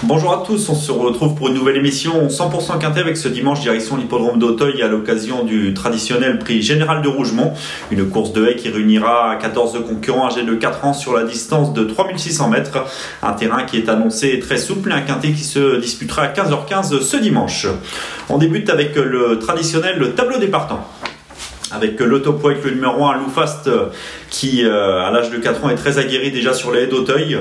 Bonjour à tous, on se retrouve pour une nouvelle émission 100% quintet avec ce dimanche direction l'hippodrome d'Auteuil à l'occasion du traditionnel prix général de Rougemont. Une course de haies qui réunira 14 concurrents âgés de 4 ans sur la distance de 3600 mètres. Un terrain qui est annoncé très souple et un quintet qui se disputera à 15h15 ce dimanche. On débute avec le traditionnel tableau des partants. Avec le top weight, le numéro 1, Loufast, qui à l'âge de 4 ans est très aguerri déjà sur les haies d'Auteuil.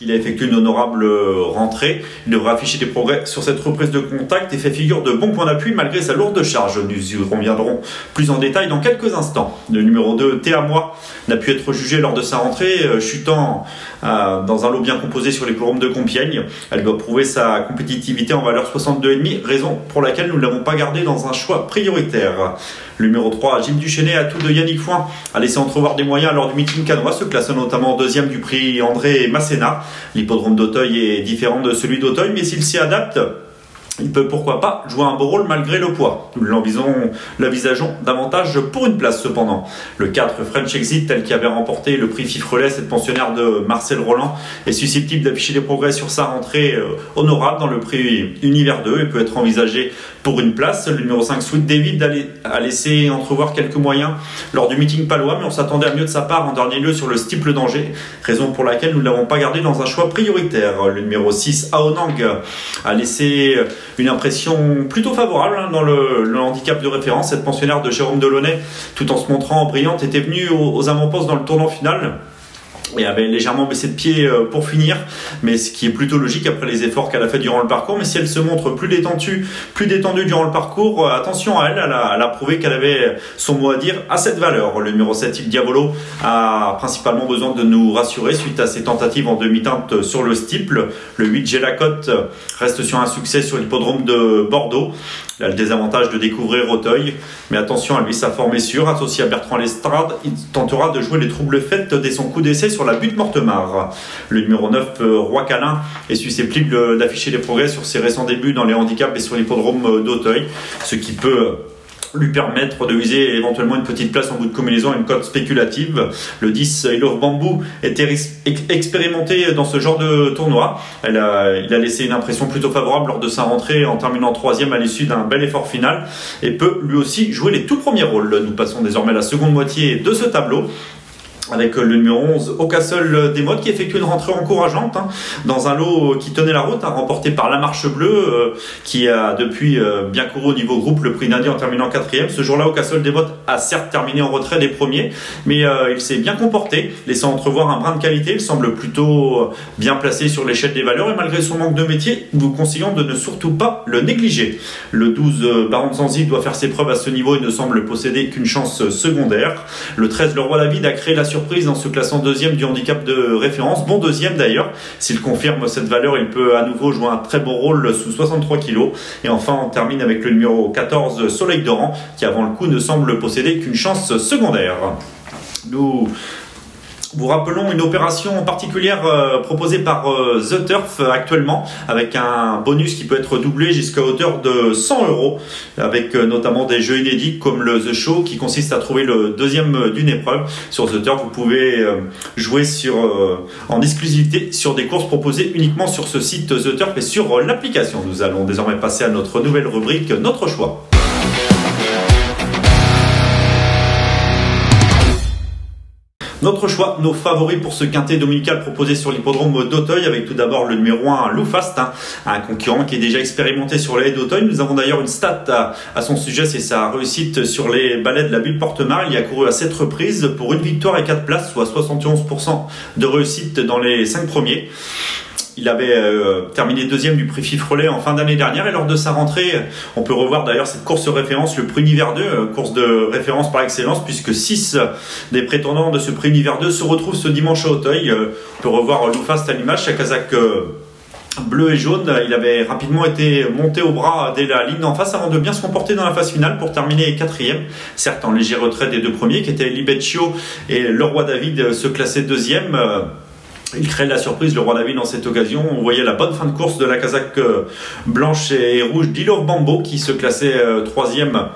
Il a effectué une honorable rentrée. Il devra afficher des progrès sur cette reprise de contact et fait figure de bon point d'appui malgré sa lourde charge. Nous y reviendrons plus en détail dans quelques instants. Le numéro 2, Théa Moi, n'a pu être jugé lors de sa rentrée, chutant dans un lot bien composé sur les l'hippodrome de Compiègne. Elle doit prouver sa compétitivité en valeur 62,5, raison pour laquelle nous ne l'avons pas gardée dans un choix prioritaire. Le numéro 3, Gilles Duchesnay, atout de Yannick Foin, a laissé entrevoir des moyens lors du meeting canois, se classant notamment deuxième du prix André Masséna. L'hippodrome d'Auteuil est différent de celui d'Auteuil, mais s'il s'y adapte, il peut pourquoi pas jouer un beau rôle malgré le poids. Nous l'envisageons davantage pour une place cependant. Le 4, French Exit, tel qui avait remporté le prix Fifrelet, cette pensionnaire de Marcel Roland, est susceptible d'afficher des progrès sur sa rentrée honorable dans le prix Univers 2 et peut être envisagé pour une place. Le numéro 5, Sweet David, a laissé entrevoir quelques moyens lors du meeting palois, mais on s'attendait à mieux de sa part en dernier lieu sur le Steeple d'Angers, raison pour laquelle nous ne l'avons pas gardé dans un choix prioritaire. Le numéro 6, Aonang, a laissé une impression plutôt favorable dans le handicap de référence. Cette pensionnaire de Jérôme Delaunay, tout en se montrant brillante, était venue aux avant-postes dans le tournant final et avait légèrement baissé de pied pour finir, mais ce qui est plutôt logique après les efforts qu'elle a fait durant le parcours. Mais si elle se montre plus détendue durant le parcours, attention à elle, elle a prouvé qu'elle avait son mot à dire à cette valeur. Le numéro 7, Il Diavolo, a principalement besoin de nous rassurer suite à ses tentatives en demi-teinte sur le steeple. Le 8, Gélacotte, reste sur un succès sur l'hippodrome de Bordeaux. Il a le désavantage de découvrir Auteuil, mais attention à lui, sa forme est sûre. Associé à Bertrand Lestrade, il tentera de jouer les troubles faits dès son coup d'essai sur la butte Mortemart. Le numéro 9, Roi Câlin, est susceptible d'afficher des progrès sur ses récents débuts dans les handicaps et sur l'hippodrome d'Auteuil, ce qui peut lui permettre de viser éventuellement une petite place en bout de combinaison à une cote spéculative. Le 10, I Love Bamboo, était expérimenté dans ce genre de tournoi. Il a laissé une impression plutôt favorable lors de sa rentrée en terminant 3e à l'issue d'un bel effort final et peut lui aussi jouer les tout premiers rôles. Nous passons désormais à la seconde moitié de ce tableau, avec le numéro 11, Ocasol des Modes, qui effectue une rentrée encourageante dans un lot qui tenait la route, remporté par La Marche Bleue, qui a depuis bien couru au niveau groupe le prix d'Indie en terminant 4e. Ce jour-là, Ocasol des Modes a certes terminé en retrait des premiers, mais il s'est bien comporté, laissant entrevoir un brin de qualité. Il semble plutôt bien placé sur l'échelle des valeurs et malgré son manque de métier, nous conseillons de ne surtout pas le négliger. Le 12, Baron de Zanzi, doit faire ses preuves à ce niveau et ne semble posséder qu'une chance secondaire. Le 13, Le Roi David, a créé la surprise en se classant deuxième du handicap de référence, bon deuxième d'ailleurs. S'il confirme cette valeur, il peut à nouveau jouer un très beau rôle sous 63 kg. Et enfin, on termine avec le numéro 14, Soleil d'Oran, qui avant le coup ne semble posséder qu'une chance secondaire. Nous vous rappelons une opération particulière proposée par The Turf actuellement, avec un bonus qui peut être doublé jusqu'à hauteur de 100 €, avec notamment des jeux inédits comme le The Show, qui consiste à trouver le deuxième d'une épreuve. Sur The Turf, vous pouvez jouer en exclusivité sur des courses proposées uniquement sur ce site The Turf et sur l'application. Nous allons désormais passer à notre nouvelle rubrique, Notre choix. Notre choix, nos favoris pour ce quintet dominical proposé sur l'hippodrome d'Auteuil, avec tout d'abord le numéro 1, Loufast, un concurrent qui est déjà expérimenté sur les haies d'Auteuil. Nous avons d'ailleurs une stat à son sujet, c'est sa réussite sur les balais de la butte Mortemart. Il y a couru à 7 reprises pour une victoire et 4 places, soit 71% de réussite dans les 5 premiers. Il avait terminé deuxième du prix Fifrelet en fin d'année dernière et lors de sa rentrée, on peut revoir d'ailleurs cette course référence, le prix Univers 2, course de référence par excellence, puisque 6 des prétendants de ce prix Univers 2 se retrouvent ce dimanche à Auteuil. On peut revoir Loufast à l'image, sa casaque bleu et jaune. Il avait rapidement été monté au bras dès la ligne d'en face avant de bien se comporter dans la phase finale pour terminer 4e, certes en léger retrait des deux premiers qui étaient Libeccio et Le Roi David se classaient 2e. Il crée la surprise, Le Roi David, dans cette occasion. On voyait la bonne fin de course de la casaque blanche et rouge d'I Love Bamboo qui se classait 3e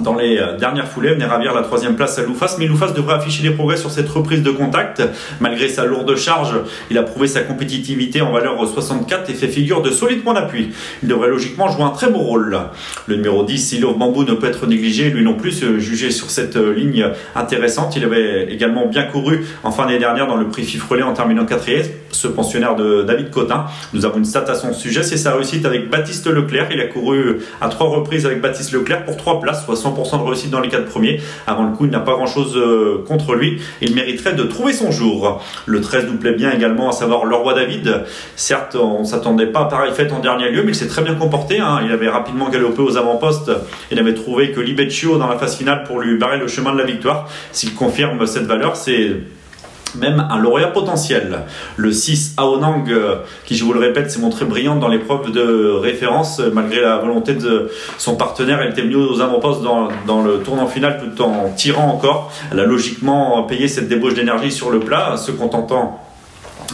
dans les dernières foulées, venait ravir la 3e place à Loufas, mais Loufas devrait afficher des progrès sur cette reprise de contact. Malgré sa lourde charge, il a prouvé sa compétitivité en valeur 64 et fait figure de solide point d'appui. Il devrait logiquement jouer un très beau rôle. Le numéro 10, I Love Bamboo, ne peut être négligé, lui non plus, jugé sur cette ligne intéressante. Il avait également bien couru en fin d'année dernière dans le prix Fifrelet en terminant 4e, ce pensionnaire de David Cotin. Nous avons une stat à son sujet, c'est sa réussite avec Baptiste Leclerc. Il a couru à 3 reprises avec Baptiste Leclerc pour 3 places, soit 100% de réussite dans les 4 premiers. Avant le coup, il n'a pas grand chose contre lui. Il mériterait de trouver son jour. Le 13 nous plaît bien également, à savoir le Roi David. Certes, on ne s'attendait pas à pareille fête en dernier lieu, mais il s'est très bien comporté. Il avait rapidement galopé aux avant-postes. Il avait trouvé que Libeccio dans la phase finale pour lui barrer le chemin de la victoire. S'il confirme cette valeur, c'est même un lauréat potentiel. Le 6 Aonang, qui je vous le répète s'est montré brillante dans l'épreuve de référence malgré la volonté de son partenaire. Elle était venue aux avant-postes dans le tournant final tout en tirant encore. Elle a logiquement payé cette débauche d'énergie sur le plat, se contentant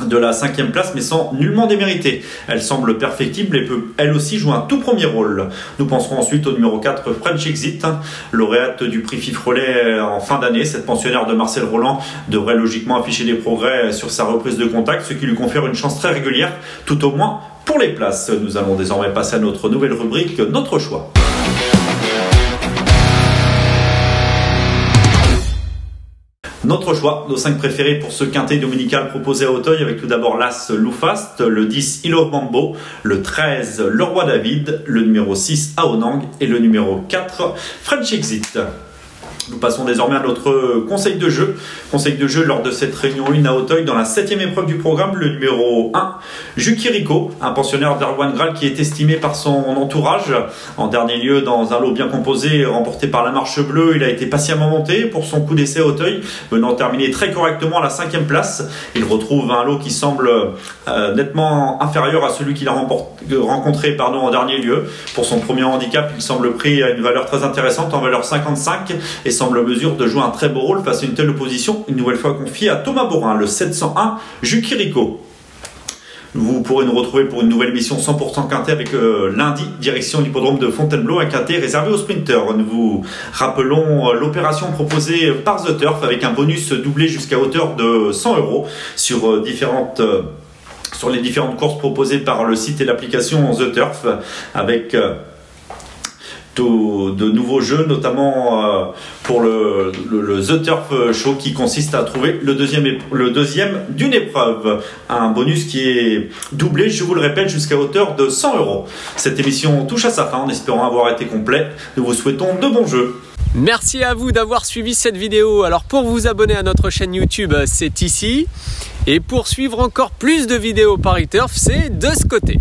de la 5e place, mais sans nullement démériter. Elle semble perfectible et peut elle aussi jouer un tout premier rôle. Nous penserons ensuite au numéro 4 French Exit, lauréate du prix Fifrelet en fin d'année. Cette pensionnaire de Marcel Roland devrait logiquement afficher des progrès sur sa reprise de contact, ce qui lui confère une chance très régulière, tout au moins pour les places. Nous allons désormais passer à notre nouvelle rubrique, notre choix. Notre choix, nos 5 préférés pour ce quintet dominical proposé à Auteuil, avec tout d'abord l'As Loufast, le 10 I Love Bamboo, le 13 Le Roi David, le numéro 6 Aonang et le numéro 4 French Exit. Nous passons désormais à notre conseil de jeu. Conseil de jeu lors de cette réunion 1 à Auteuil dans la 7e épreuve du programme, le numéro 1, Jukiriko, un pensionnaire d'Arwan Graal qui est estimé par son entourage. En dernier lieu, dans un lot bien composé, remporté par la Marche Bleue, il a été patiemment monté pour son coup d'essai à Auteuil, venant terminer très correctement à la 5e place. Il retrouve un lot qui semble nettement inférieur à celui qu'il a rencontré en dernier lieu. Pour son premier handicap, il semble pris à une valeur très intéressante, en valeur 55, et semble en mesure de jouer un très beau rôle face à une telle opposition, une nouvelle fois confiée à Thomas Borin, le 701 Jukiriko. Vous pourrez nous retrouver pour une nouvelle émission 100% quintet avec lundi, direction l'hippodrome de Fontainebleau, un quintet réservé aux sprinters. Nous vous rappelons l'opération proposée par The Turf avec un bonus doublé jusqu'à hauteur de 100 € sur les différentes courses proposées par le site et l'application The Turf, avec de nouveaux jeux, notamment pour le The Turf Show, qui consiste à trouver le deuxième d'une épreuve. Un bonus qui est doublé, je vous le répète, jusqu'à hauteur de 100 €. Cette émission touche à sa fin en espérant avoir été complète. Nous vous souhaitons de bons jeux. Merci à vous d'avoir suivi cette vidéo. Alors pour vous abonner à notre chaîne YouTube, c'est ici. Et pour suivre encore plus de vidéos Paris Turf, c'est de ce côté.